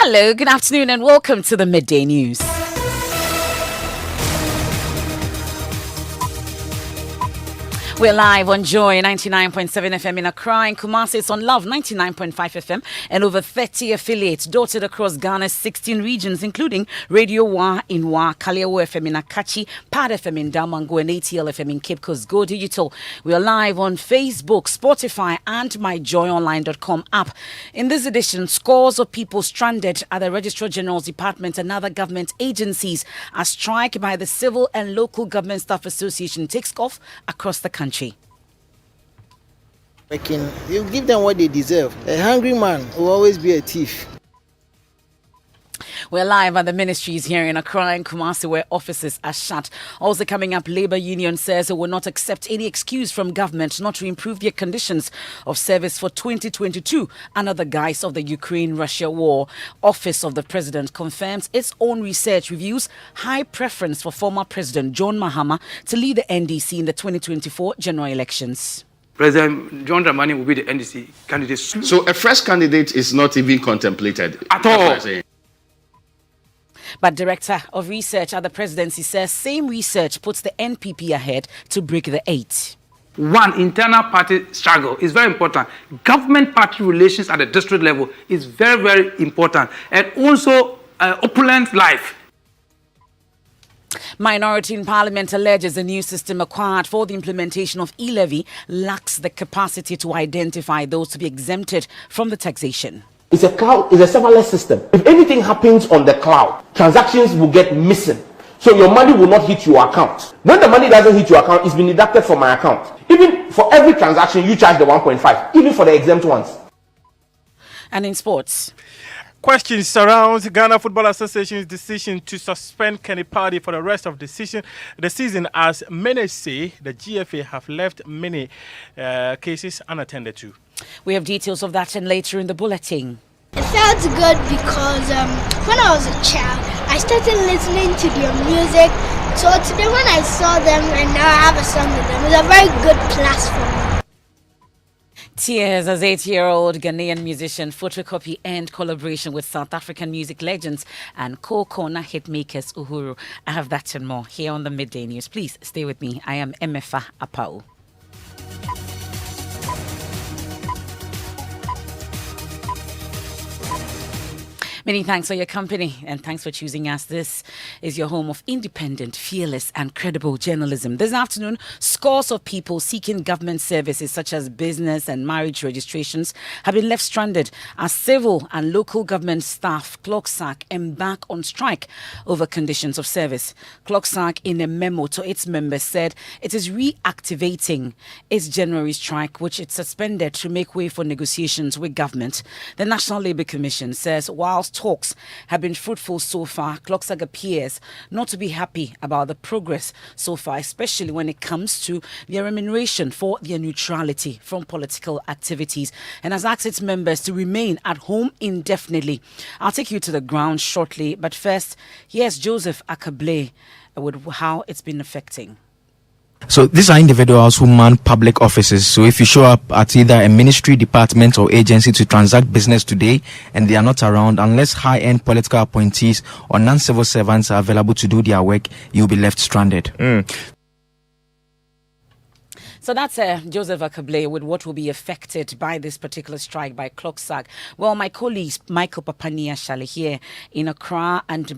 Hello, good afternoon, and welcome to the Midday News. We're live on Joy 99.7 FM in Accra and Kumasi. It's on Love 99.5 FM and over 30 affiliates dotted across Ghana's 16 regions, including Radio Wa in Wa, Kaliawo FM in Akachi, Pad FM in Damango, and ATL FM in Cape Coast. Go digital. We are live on Facebook, Spotify, and myjoyonline.com app. In this edition, scores of people stranded at the Registrar General's Department and other government agencies. A strike by the Civil and Local Government Staff Association takes off across the country. You give them what they deserve. A hungry man will always be a thief. We're live at the ministries here in Accra and Kumasi where offices are shut. Also coming up, Labour Union says it will not accept any excuse from government not to improve their conditions of service for 2022 under the guise of the Ukraine-Russia war. Office of the President confirms its own research reviews high preference for former President John Mahama to lead the NDC in the 2024 general elections. President John Dramani will be the NDC candidate soon. So a fresh candidate is not even contemplated at all. But Director of Research at the Presidency says same research puts the NPP ahead to break the 8. One, internal party struggle is very important. Government party relations at the district level is very, very important. And also opulent life. Minority in Parliament alleges the new system acquired for the implementation of e-levy lacks the capacity to identify those to be exempted from the taxation. It's a cloud, it's a serverless system. If anything happens on the cloud, transactions will get missing. So your money will not hit your account. When the money doesn't hit your account, it's been deducted from my account. Even for every transaction, you charge the 1.5, even for the exempt ones. And in sports, questions surround Ghana Football Association's decision to suspend Kenny Pardy for the rest of the season, as many say the GFA have left many cases unattended to. We have details of that and later in the bulletin. It felt good because when I was a child, I started listening to their music. So today when I saw them and now I have a song with them, it's a very good class for me. Tears as 8-year-old Ghanaian musician, photocopy and collaboration with South African music legends and co-corner hitmakers Uhuru. I have that and more here on the Midday News. Please stay with me. I am Emefa Apawu. Many thanks for your company and thanks for choosing us. This is your home of independent, fearless and credible journalism. This afternoon, scores of people seeking government services such as business and marriage registrations have been left stranded as civil and local government staff CLOGSAC embark on strike over conditions of service. CLOGSAC, in a memo to its members, said it is reactivating its January strike, which it suspended to make way for negotiations with government. The National Labour Commission says whilst talks have been fruitful so far, CLOGSAC appears not to be happy about the progress so far, especially when it comes to their remuneration for their neutrality from political activities, and has asked its members to remain at home indefinitely. I'll take you to the ground shortly, but first, here's Joseph Akablé with how it's been affecting. So these are individuals who man public offices. So if you show up at either a ministry, department or agency to transact business today and they are not around, unless high-end political appointees or non-civil servants are available to do their work, you'll be left stranded. So that's Joseph Akablé with what will be affected by this particular strike by CLOGSAC. Well, my colleagues Michael Papania Shale here in Accra and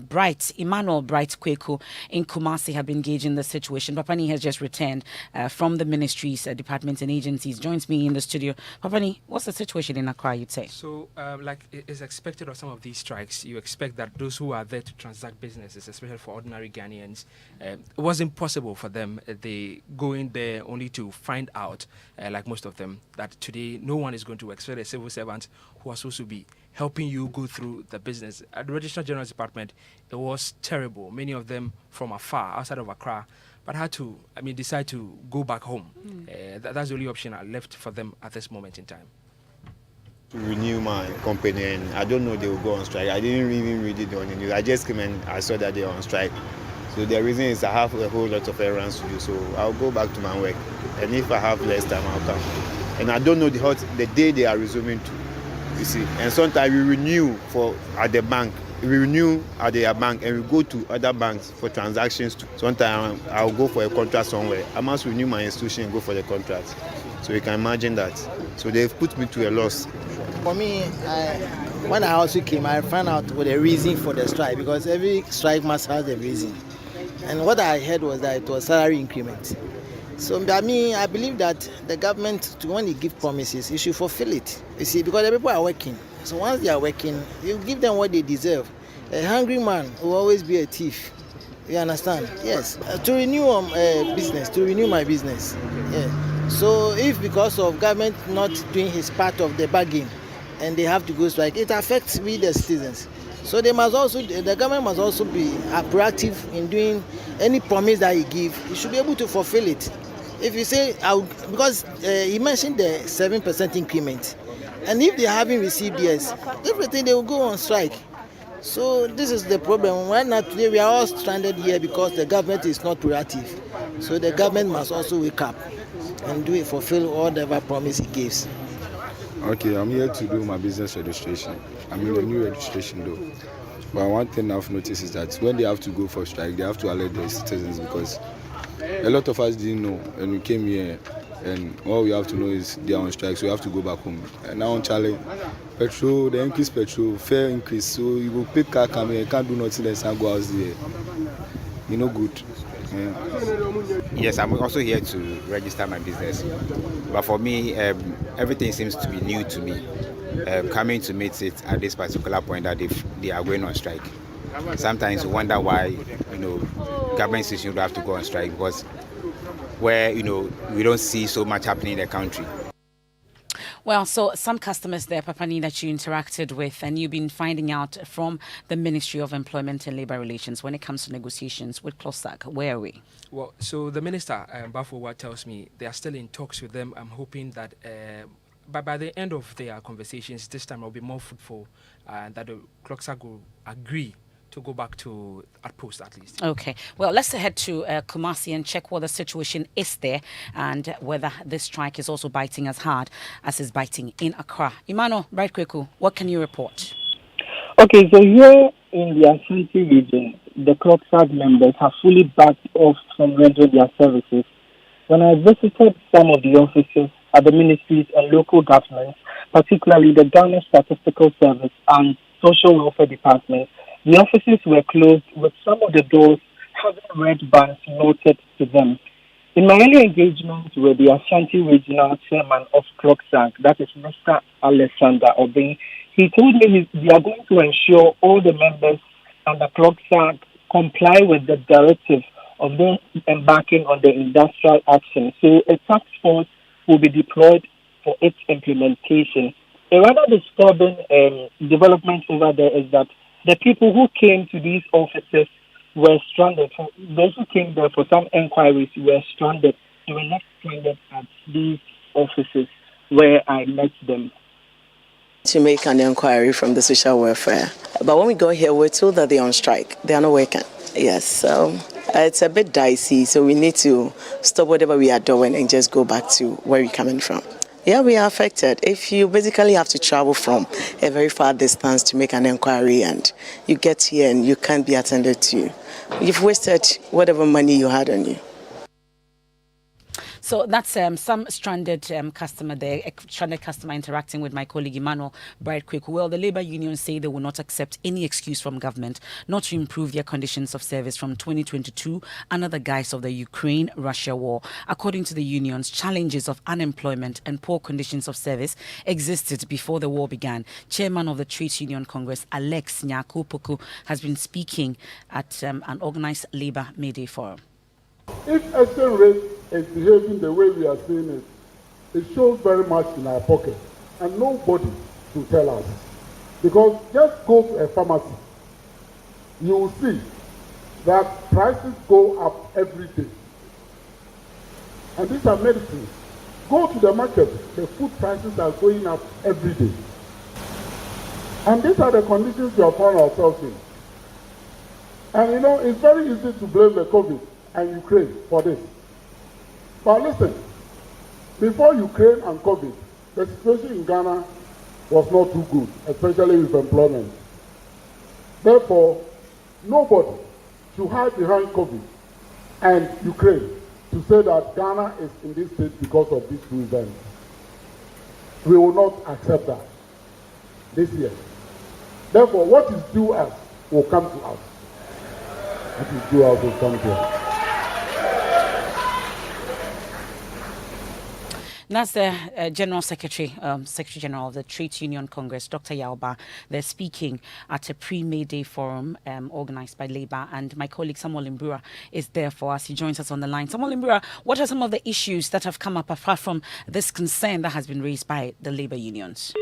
Emmanuel Bright Kweku in Kumasi have been engaged in the situation. Papani has just returned from the ministries, departments and agencies. Joins me in the studio. Papani, what's the situation in Accra, you'd say? So, like it is expected of some of these strikes, you expect that those who are there to transact businesses, especially for ordinary Ghanaians, it wasn't possible for them. They go in there only to find out, like most of them, that today no one is going to expect a civil servant who are supposed to be helping you go through the business. At the Registrar General's Department, it was terrible. Many of them from afar, outside of Accra, but had to, decide to go back home. That's the only option I left for them at this moment in time. To renew my company, and I don't know they will go on strike. I didn't even read it on the news. I just came and I saw that they are on strike. So the reason is I have a whole lot of errands to do, so I'll go back to my work. And if I have less time, I'll come. And I don't know the day they are resuming to. You see, and sometimes we renew at the bank. We renew at their bank and we go to other banks for transactions too. Sometimes I'll go for a contract somewhere. I must renew my institution and go for the contract. So you can imagine that. So they've put me to a loss. For me, when I also came, I found out what the reason for the strike, because every strike must have a reason. And what I heard was that it was salary increment. So I believe that the government, when they give promises, it should fulfill it. You see, because the people are working. So once they are working, you give them what they deserve. A hungry man will always be a thief. You understand? Yes. To renew business, to renew my business. Yeah. So if because of government not doing his part of the bargain, and they have to go strike, it affects we the citizens. So the government must also be proactive in doing any promise that he gives. He should be able to fulfill it. If you say, because he mentioned the 7% increment, and if they haven't received yes, everything they will go on strike. So this is the problem. Right now, today we are all stranded here because the government is not proactive. So the government must also wake up and fulfill whatever promise he gives. Okay, I'm here to do my business registration. I'm in a new registration though. But one thing I've noticed is that when they have to go for strike, they have to alert their citizens, because a lot of us didn't know, and we came here and all we have to know is they are on strike, so we have to go back home. And now on Charlie, petrol, the increase petrol, fare increase, so you will pay car come here, you can't do nothing else and go out there. You know, good. Yeah. Yes, I'm also here to register my business. But for me, everything seems to be new to me. Coming to meet it at this particular point that they are going on strike. Sometimes you wonder why, government institutions don't have to go on strike, because where, we don't see so much happening in the country. Well, so some customers there, Papani, that you interacted with, and you've been finding out from the Ministry of Employment and Labour Relations when it comes to negotiations with CLOSAG. Where are we? Well, so the minister, Bafowa, tells me they are still in talks with them. I'm hoping that by the end of their conversations, this time will be more fruitful, and that the CLOSAG will agree to go back to at post at least. Okay. Well, let's head to Kumasi and check what the situation is there and whether this strike is also biting as hard as it's biting in Accra. Imano, right quickly, what can you report? Okay, so here in the Ashanti region, the CLOSAG members have fully backed off from rendering their services. When I visited some of the offices at the ministries and local governments, particularly the Ghana Statistical Service and Social Welfare Department, the offices were closed with some of the doors having red bands noted to them. In my early engagement with the Ashanti Regional Chairman of CLOSAG, that is Mr. Alexander Obeng, he told me they are going to ensure all the members and the CLOSAG comply with the directive of them embarking on the industrial action. So a task force will be deployed for its implementation. A rather disturbing development over there is that the people who came to these offices were stranded. Those who came there for some inquiries were stranded. They were not stranded at these offices where I met them. To make an inquiry from the social welfare. But when we go here, we're told that they're on strike. They are not working. Yes, so it's a bit dicey. So we need to stop whatever we are doing and just go back to where we're coming from. Yeah, we are affected. If you basically have to travel from a very far distance to make an inquiry and you get here and you can't be attended to, you've wasted whatever money you had on you. So that's some stranded customer there, a stranded customer interacting with my colleague Emmanuel Bright-Quick. Well, the labour unions say they will not accept any excuse from government not to improve their conditions of service from 2022 under the guise of the Ukraine-Russia war. According to the unions, challenges of unemployment and poor conditions of service existed before the war began. Chairman of the Trades Union Congress, Alex Nyakupoku, has been speaking at an organised labour Midday forum. If exchange rate is behaving the way we are seeing it, it shows very much in our pocket, and nobody should tell us. Because just go to a pharmacy, you will see that prices go up every day. And these are medicines. Go to the market, the food prices are going up every day. And these are the conditions we have found ourselves in. And it's very easy to blame the COVID and Ukraine for this. But listen, before Ukraine and COVID, the situation in Ghana was not too good, especially with employment. Therefore, nobody should hide behind COVID and Ukraine to say that Ghana is in this state because of these two events. We will not accept that this year. Therefore, what is due us will come to us. What is due us will come to us. That's the General Secretary, Secretary General of the Trade Union Congress, Dr. Yauba. They're speaking at a pre-Midday forum organized by Labour, and my colleague Samuel Imbura is there for us. He joins us on the line. Samuel Imbura, what are some of the issues that have come up apart from this concern that has been raised by the Labour unions?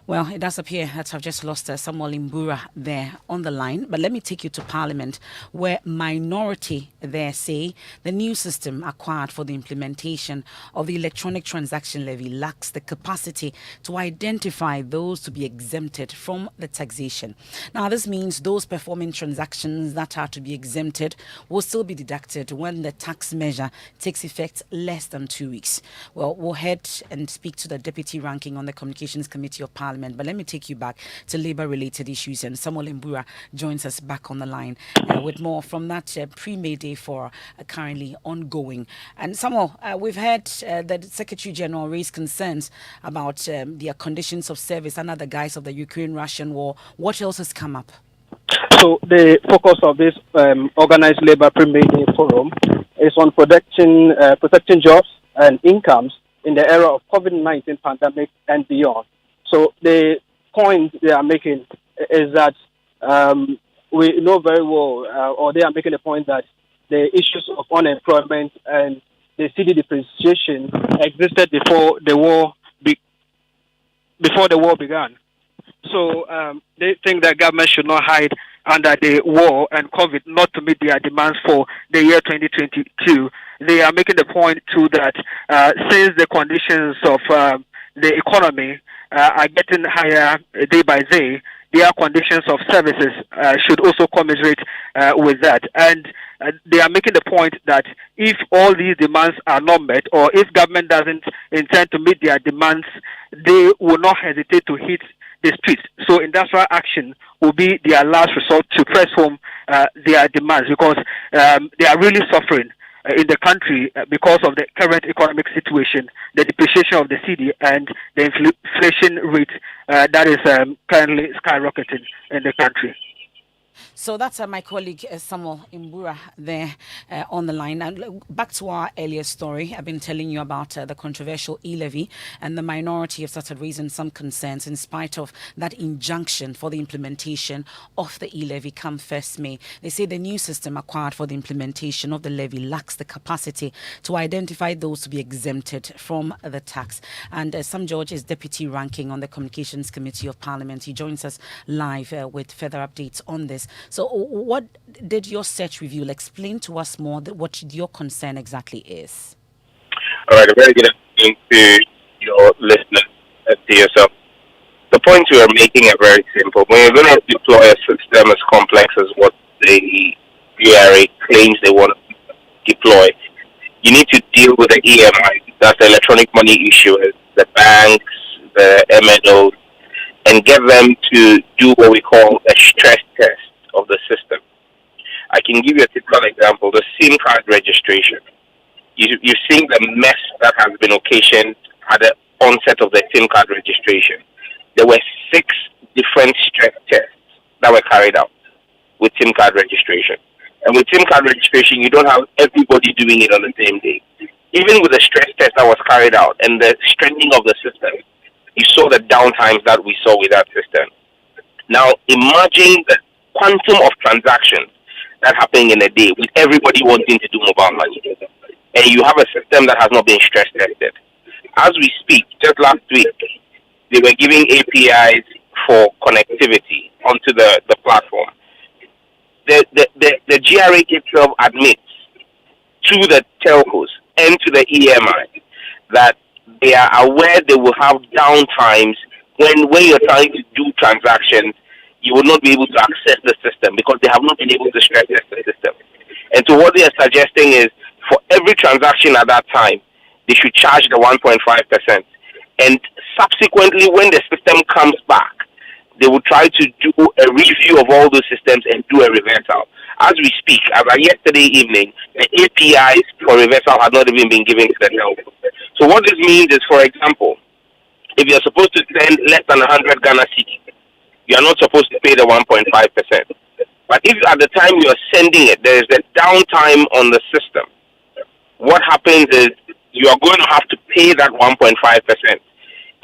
Well, it does appear that I've just lost Samuel Imbura there on the line. But let me take you to Parliament, where minority there say the new system acquired for the implementation of the electronic transaction levy lacks the capacity to identify those to be exempted from the taxation. Now, this means those performing transactions that are to be exempted will still be deducted when the tax measure takes effect less than 2 weeks. Well, we'll head and speak to the Deputy Ranking on the Communications Committee of Parliament. But let me take you back to Labour-related issues, and Samuel Imbura joins us back on the line with more from that pre-Midday for currently ongoing. And Samuel, we've heard the Secretary General raise concerns about their conditions of service under the guise of the Ukraine-Russian war. What else has come up? So the focus of this organized Labour pre-Midday forum is on protecting jobs and incomes in the era of COVID-19 pandemic and beyond. So the point they are making is that we know very well, or they are making the point that the issues of unemployment and the cedi depreciation existed before the war began. So they think that government should not hide under the war and COVID not to meet their demands for the year 2022. They are making the point too that since the conditions of the economy are getting higher day by day, their conditions of services should also commiserate with that. And they are making the point that if all these demands are not met, or if government doesn't intend to meet their demands, they will not hesitate to hit the streets. So industrial action will be their last resort to press home their demands, because they are really suffering in the country because of the current economic situation, the depreciation of the cedi, and the inflation rate that is currently skyrocketing in the country. So that's my colleague Samuel Imbura there on the line. And back to our earlier story, I've been telling you about the controversial e-levy, and the minority have started raising some concerns in spite of that injunction for the implementation of the e-levy come 1st May. They say the new system acquired for the implementation of the levy lacks the capacity to identify those to be exempted from the tax. And Sam George is Deputy Ranking on the Communications Committee of Parliament. He joins us live with further updates on this. So what did your search reveal? Explain to us more what your concern exactly is. All right, a very good afternoon to your listeners and to yourself. The points we are making are very simple. When you're going to deploy a system as complex as what the GRA claims they want to deploy, you need to deal with the EMI, that's the electronic money issuers, the banks, the MNOs, and get them to do what we call a stress test of the system. I can give you a typical example, the SIM card registration. You've seen the mess that has been occasioned at the onset of the SIM card registration. There were 6 different stress tests that were carried out with SIM card registration. And with SIM card registration, you don't have everybody doing it on the same day. Even with the stress test that was carried out and the strengthening of the system, you saw the downtimes that we saw with that system. Now, imagine the quantum of transactions that happen in a day with everybody wanting to do mobile money. And you have a system that has not been stress tested. As we speak, just last week, they were giving APIs for connectivity onto the platform. The GRA itself admits to the telcos and to the EMI that they are aware they will have downtimes when you're trying to do transactions. You will not be able to access the system because they have not been able to stress test the system. And so what they are suggesting is for every transaction at that time, they should charge the 1.5%. And subsequently, when the system comes back, they will try to do a review of all those systems and do a reversal. As we speak, as of yesterday evening, the APIs for reversal had not even been given to the telco. So what this means is, for example, if you're supposed to send less than 100 Ghana cedis, you're not supposed to pay the 1.5%. But if at the time you're sending it, there is a downtime on the system, what happens is you are going to have to pay that 1.5%.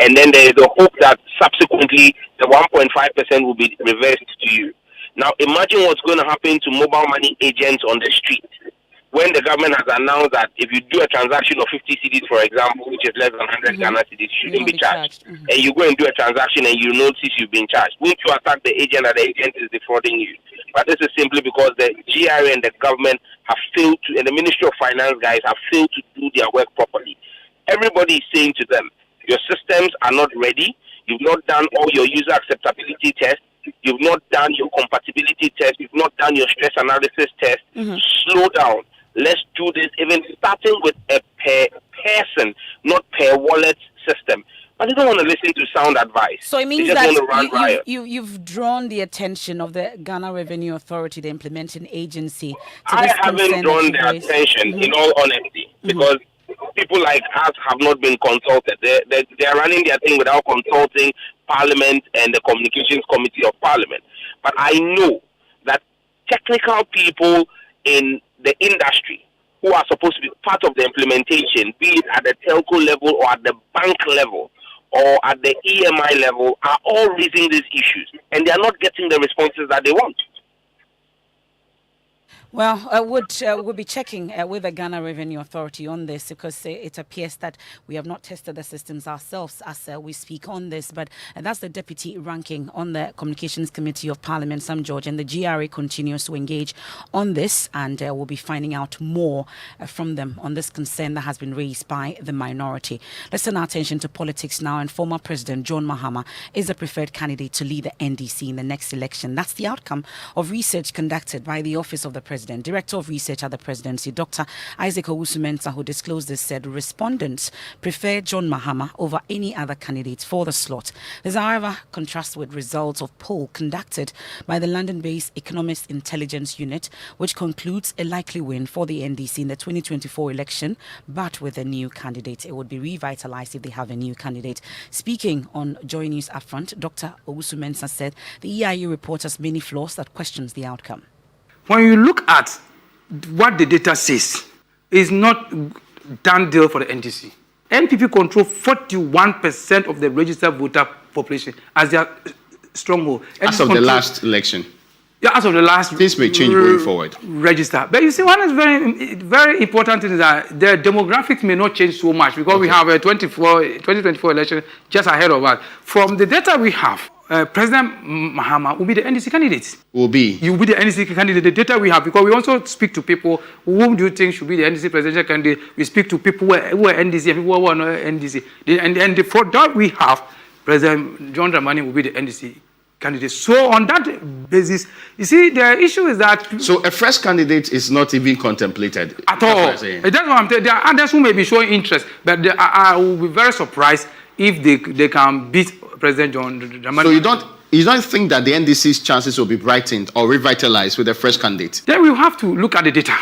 And then there is a hope that subsequently the 1.5% will be reversed to you. Now imagine what's going to happen to mobile money agents on the street when the government has announced that if you do a transaction of 50 cedis, for example, which is less than 100 Ghana cedis, you shouldn't be charged. And you go and do a transaction and you notice you've been charged. Won't you attack the agent that the agent is defrauding you? But this is simply because the GRA and the government have failed to, and the Ministry of Finance guys have failed to do their work properly. Everybody is saying to them, your systems are not ready. You've not done all your user acceptability tests. You've not done your compatibility test. You've not done your stress analysis test. Slow down. Let's do this, even starting with a per person, not per wallet system. But they don't want to listen to sound advice. So it means they just want to run riot. you've drawn the attention of the Ghana Revenue Authority, the implementing agency. I haven't drawn their attention, in all honesty, because people like us have not been consulted. They are running their thing without consulting Parliament and the Communications Committee of Parliament. But I know that technical people in the industry who are supposed to be part of the implementation, be it at the telco level or at the bank level or at the EMI level, are all raising these issues, and they are not getting the responses that they want. Well, we'll be checking with the Ghana Revenue Authority on this, because it appears that we have not tested the systems ourselves as we speak on this. But that's the deputy ranking on the Communications Committee of Parliament, Sam George, and the GRA continues to engage on this, and we'll be finding out more from them on this concern that has been raised by the minority. Let's turn our attention to politics now, and former President John Mahama is the preferred candidate to lead the NDC in the next election. That's the outcome of research conducted by the Office of the President. Director of Research at the Presidency, Dr. Isaac Owusu-Mensah, who disclosed this, said respondents prefer John Mahama over any other candidate for the slot. There's, however, contrast with results of poll conducted by the London-based Economist Intelligence Unit, which concludes a likely win for the NDC in the 2024 election, but with a new candidate. It would be revitalized if they have a new candidate. Speaking on Joy News Upfront, Dr. Owusu-Mensah said the EIU report has many flaws that questions the outcome. When you look at what the data says, it's not done deal for the NDC. NPP control 41% of the registered voter population as their stronghold. As of the last election. Yeah, as of the last. This may change going forward. Register. But you see, one is very important thing is that the demographics may not change so much, because we have a 2024 election just ahead of us. From the data we have, President Mahama will be the NDC candidate. You will be the NDC candidate. The data we have, because we also speak to people whom do you think should be the NDC presidential candidate. We speak to people who are NDC and people who are not NDC. And for that we have, President John Dramani will be the NDC candidate. So on that basis, you see, the issue is that... So a fresh candidate is not even contemplated? At all. That's what I'm saying. There are others who may be showing interest, but I will be very surprised if they can beat President John Dramani. So you don't think that the NDC's chances will be brightened or revitalized with a fresh candidate? Then we have to look at the data.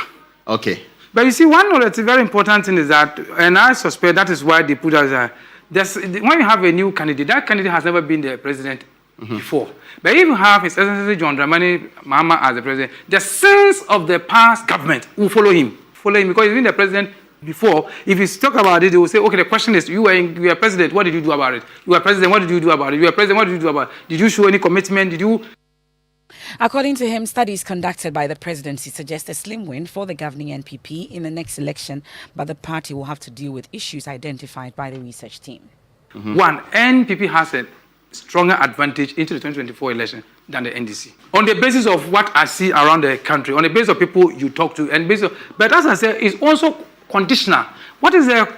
Okay. But you see, one of the very important thing is that, and I suspect that is why they put us when you have a new candidate, that candidate has never been the president before. But if you have His Excellency John Dramani Mahama as the president, the sense of the past government will follow him because he's been the president before. If you talk about it, they will say, okay, the question is, you were president, what did you do about it? You were president, what did you do about it? You were president, what did you do about it? Did you show any commitment? According to him, studies conducted by the presidency suggest a slim win for the governing NPP in the next election, but the party will have to deal with issues identified by the research team. One, NPP has a stronger advantage into the 2024 election than the NDC. On the basis of what I see around the country, on the basis of people you talk to, but as I said, it's also conditional. What is the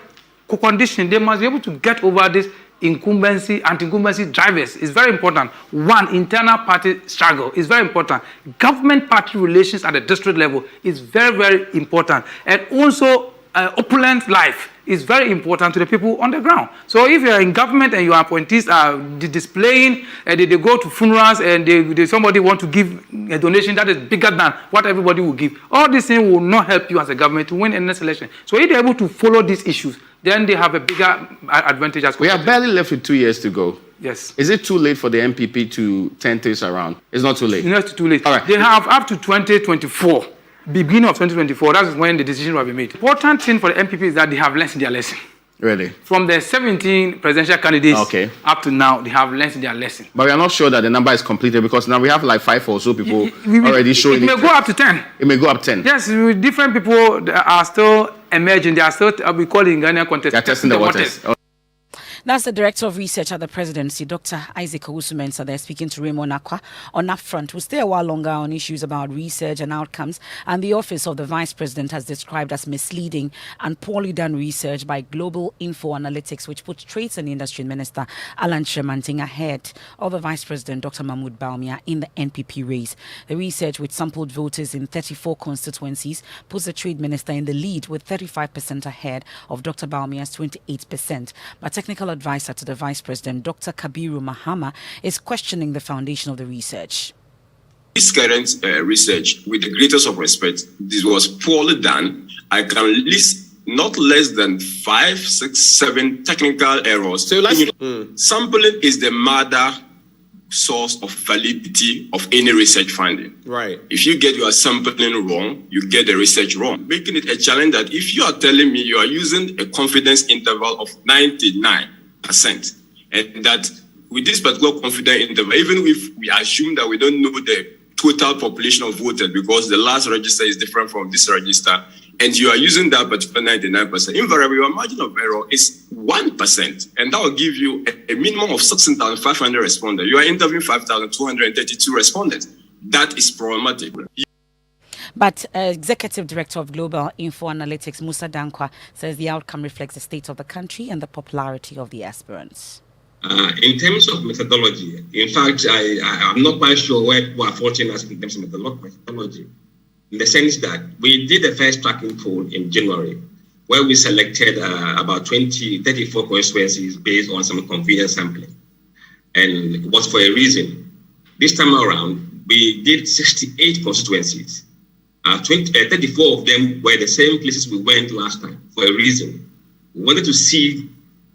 condition? They must be able to get over this incumbency, anti-incumbency drivers. It's very important. One, internal party struggle is very important. Government party relations at the district level is very, very important. And also opulent life is very important to the people on the ground. So if you're in government and your appointees are displaying, they go to funerals and somebody want to give a donation that is bigger than what everybody will give, all these things will not help you as a government to win any next election. So if they're able to follow these issues, then they have a bigger advantage. As we are barely left with 2 years to go. Yes. Is it too late for the MPP to turn things around? It's not too late. It's not too late. All right. They have up to 2024. Beginning of 2024, that's when the decision will be made. Important thing for the MPP is that they have learned their lesson. Really? From the 17 presidential candidates up to now, they have learned their lesson. But we are not sure that the number is completed because now we have like 5 or so people already showing it. It may go up to 10. It may go up 10. Yes, different people are still emerging. They are still, we call it in Ghana context. They are testing the waters. That's the Director of Research at the Presidency, Dr. Isaac Owusu-Mensah. They're speaking to Raymond Akwa on that front. We'll stay a while longer on issues about research and outcomes. And the Office of the Vice President has described as misleading and poorly done research by Global Info Analytics, which put Trades and Industry Minister Alan Tremanting ahead of the Vice President, Dr. Mahmoud Bawumia, in the NPP race. The research, which sampled voters in 34 constituencies, puts the Trade Minister in the lead with 35% ahead of Dr. Bawumia's 28%. But technical advisor to the Vice President, Dr. Kabiru Mahama, is questioning the foundation of the research. This current research, with the greatest of respect, this was poorly done. I can list not less than 5, 6, 7 technical errors. So sampling is the mother source of validity of any research finding. Right. If you get your sampling wrong, you get the research wrong, making it a challenge that if you are telling me you are using a confidence interval of 99%, and that with this particular confidence interval, even if we assume that we don't know the total population of voters because the last register is different from this register, and you are using that particular 99%, invariably your margin of error is 1%, and that will give you a minimum of 16,500 respondents. You are interviewing 5,232 respondents. That is problematic. But Executive Director of Global Info Analytics, Musa Dankwa, says the outcome reflects the state of the country and the popularity of the aspirants. In terms of methodology, in fact, I'm not quite sure where people are faulting us in terms of methodology, in the sense that we did the first tracking poll in January, where we selected about 34 constituencies based on some convenience sampling. And it was for a reason. This time around, we did 68 constituencies. 34 of them were the same places we went last time for a reason. We wanted to see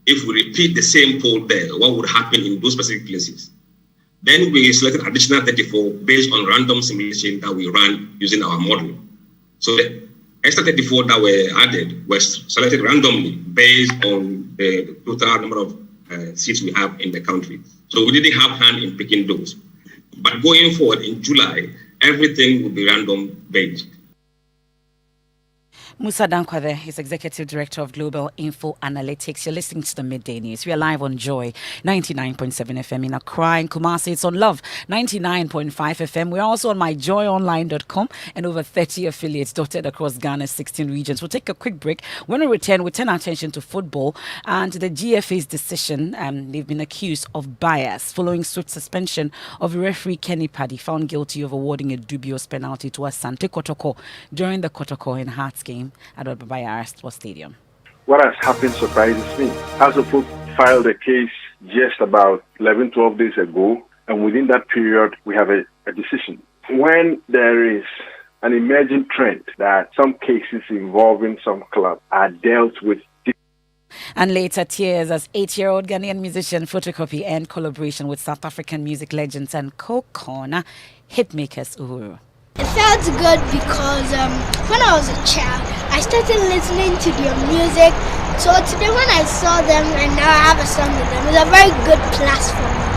if we repeat the same poll there, what would happen in those specific places. Then we selected additional 34 based on random simulation that we ran using our model. So the extra 34 that were added were selected randomly based on the total number of seats we have in the country. So we didn't have hand in picking those. But going forward in July, everything will be random based. Musa Dankwa there is Executive Director of Global Info Analytics. You're listening to the Midday News. We are live on Joy 99.7 FM in Accra, in Kumasi. It's on Love 99.5 FM. We're also on myjoyonline.com and over 30 affiliates dotted across Ghana's 16 regions. We'll take a quick break. When we return, we turn our attention to football and the GFA's decision. They've been accused of bias following swift suspension of referee Kenny Paddy, found guilty of awarding a dubious penalty to Asante Kotoko during the Kotoko and Hearts game at Babaya Sports Stadium. What has happened surprises me. Hasselhoff filed a case just about 11, 12 days ago, and within that period, we have a decision. When there is an emerging trend that some cases involving some club are dealt with. And later, tears as 8-year-old Ghanaian musician photocopy and collaboration with South African music legends and co-corner hitmakers Uhuru. It felt good because when I was a child, I started listening to their music. So today when I saw them and now I have a song with them, it's a very good plus for me.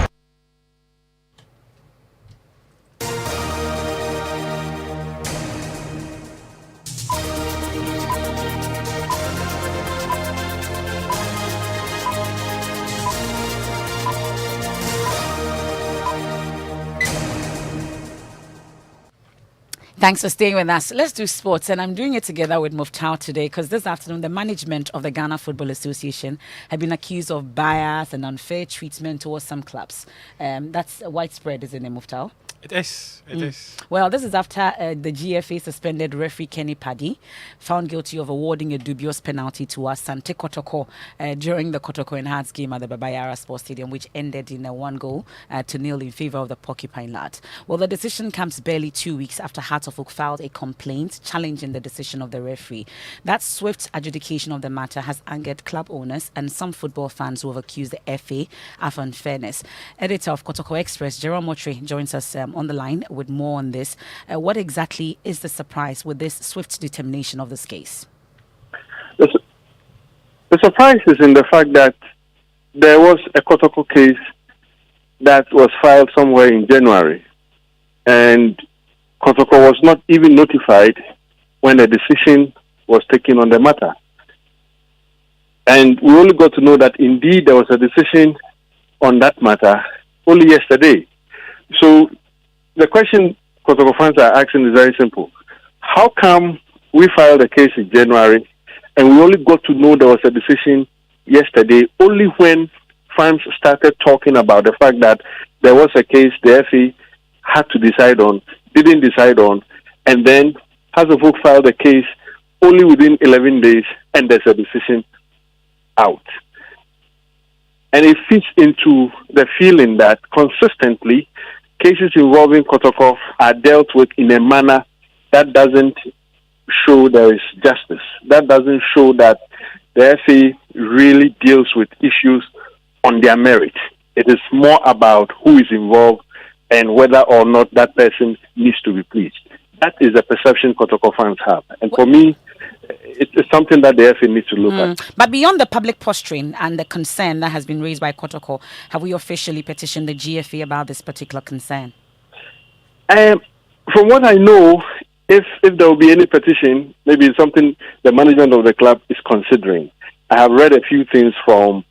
Thanks for staying with us. Let's do sports, and I'm doing it together with Muftau today because this afternoon the management of the Ghana Football Association have been accused of bias and unfair treatment towards some clubs. That's widespread, isn't it, Muftau? It is. It is. Well, this is after the GFA suspended referee Kenny Paddy, found guilty of awarding a dubious penalty to Asante Kotoko during the Kotoko and Hearts game at the Babayara Sports Stadium, which ended in a 1-0 to nil in favour of the Porcupine Lad. Well, the decision comes barely 2 weeks after Hearts of Oak filed a complaint challenging the decision of the referee. That swift adjudication of the matter has angered club owners and some football fans who have accused the FA of unfairness. Editor of Kotoko Express, Jerome Otri, joins us on the line with more on this. What exactly is the surprise with this swift determination of this case? The surprise is in the fact that there was a Kotoko case that was filed somewhere in January, and Kotoko was not even notified when the decision was taken on the matter. And we only got to know that indeed there was a decision on that matter only yesterday. So the question Kotoko fans are asking is very simple. How come we filed a case in January and we only got to know there was a decision yesterday only when fans started talking about the fact that there was a case the FA had to decide on, didn't decide on, and then House of Oak filed a case only within 11 days and there's a decision out. And it fits into the feeling that consistently cases involving Kotoko are dealt with in a manner that doesn't show there is justice. That doesn't show that the FA really deals with issues on their merit. It is more about who is involved and whether or not that person needs to be pleased. That is the perception Kotoko fans have. And for me, it's something that the FA needs to look at. But beyond the public posturing and the concern that has been raised by Kotoko, have we officially petitioned the GFA about this particular concern? From what I know, if there will be any petition, maybe it's something the management of the club is considering. I have read a few things from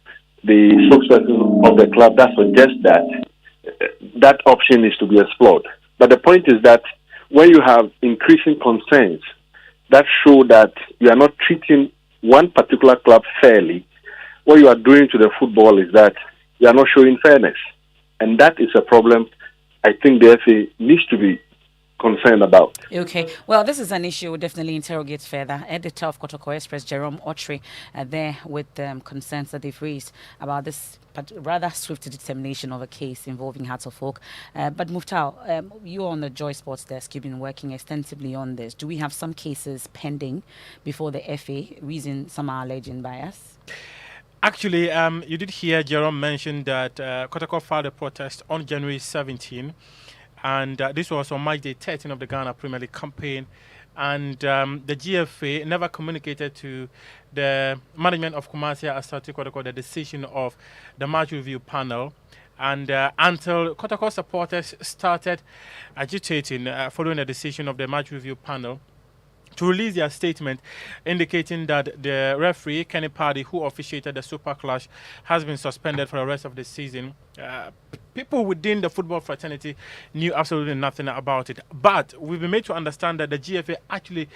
the spokesperson of the club that suggest that option is to be explored. But the point is that when you have increasing concerns that show that you are not treating one particular club fairly, what you are doing to the football is that you are not showing fairness. And that is a problem I think the FA needs to be concerned about. Okay. Well, this is an issue we'll definitely interrogate further. Editor of Kotoko Express, Jerome Otri, there with concerns that they've raised about this rather swift determination of a case involving Hearts of Oak. But Muftau, you're on the Joy Sports desk. You've been working extensively on this. Do we have some cases pending before the FA, reason some are alleging bias? Actually, you did hear Jerome mention that Kotoko filed a protest on January 17, and this was on March the 13 of the Ghana Premier League campaign. And the GFA never communicated to the management of Kumasi Asante Kotoko the decision of the match review panel. And until Kotoko supporters started agitating following the decision of the match review panel to release their statement indicating that the referee, Kenny Paddy, who officiated the Super Clash, has been suspended for the rest of the season. People within the football fraternity knew absolutely nothing about it. But we've been made to understand that the GFA actually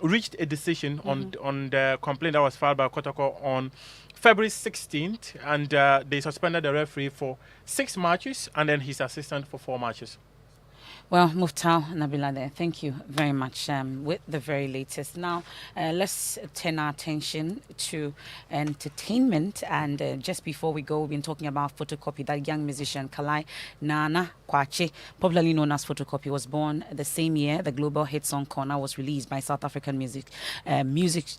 reached a decision on the complaint that was filed by Kotoko on February 16th, and they suspended the referee for 6 matches and then his assistant for 4 matches. Well, Muftau Nabila there, thank you very much with the very latest. Now, let's turn our attention to entertainment. And just before we go, we've been talking about Photocopy. That young musician, Kalai Nana Kwache, popularly known as Photocopy, was born the same year the global hit song Corner was released by South African music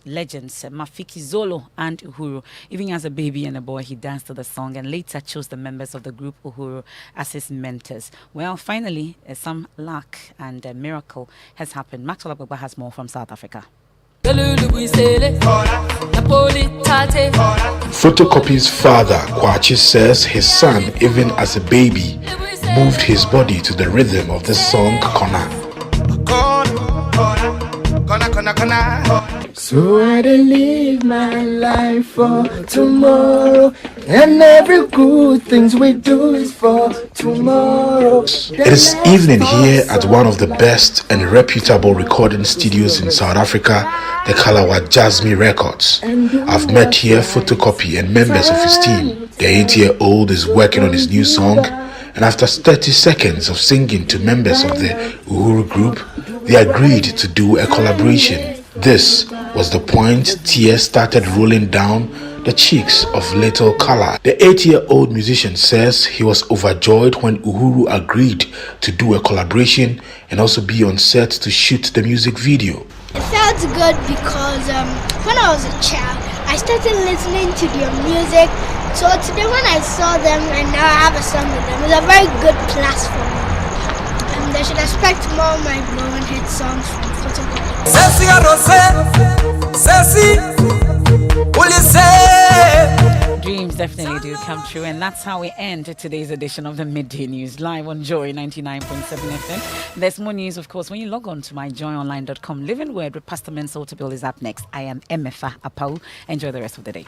legends Mafiki Zolo and Uhuru. Even as a baby and a boy, he danced to the song and later chose the members of the group Uhuru as his mentors. Well, finally, some luck and a miracle has happened. Maxwell Agbagba has more from South Africa. Photocopy's father, Kwachi, says his son, even as a baby, moved his body to the rhythm of the song Kona. So I live my life for tomorrow, and every good things we do is for tomorrow. It is evening here at one of the best and reputable recording studios in South Africa, the Kalawa Jasmine Records. I've met here Photocopy and members of his team. The 8-year-old is working on his new song, and after 30 seconds of singing to members of the Uhuru group, they agreed to do a collaboration. This was the point tears started rolling down the cheeks of little Kala. The 8-year-old musician says he was overjoyed when Uhuru agreed to do a collaboration and also be on set to shoot the music video. It felt good because when I was a child, I started listening to their music. So today when I saw them and now I have a song with them, it's a very good plus for me. They should expect more of my blowing hit songs from Photocopy. Dreams definitely do come true, and that's how we end today's edition of the Midday News live on Joy99.7 FM. There's more news, of course, when you log on to myjoyonline.com. Living Word with Pastor Mensah Otabil is up next. I am Emefa Apawu. Enjoy the rest of the day.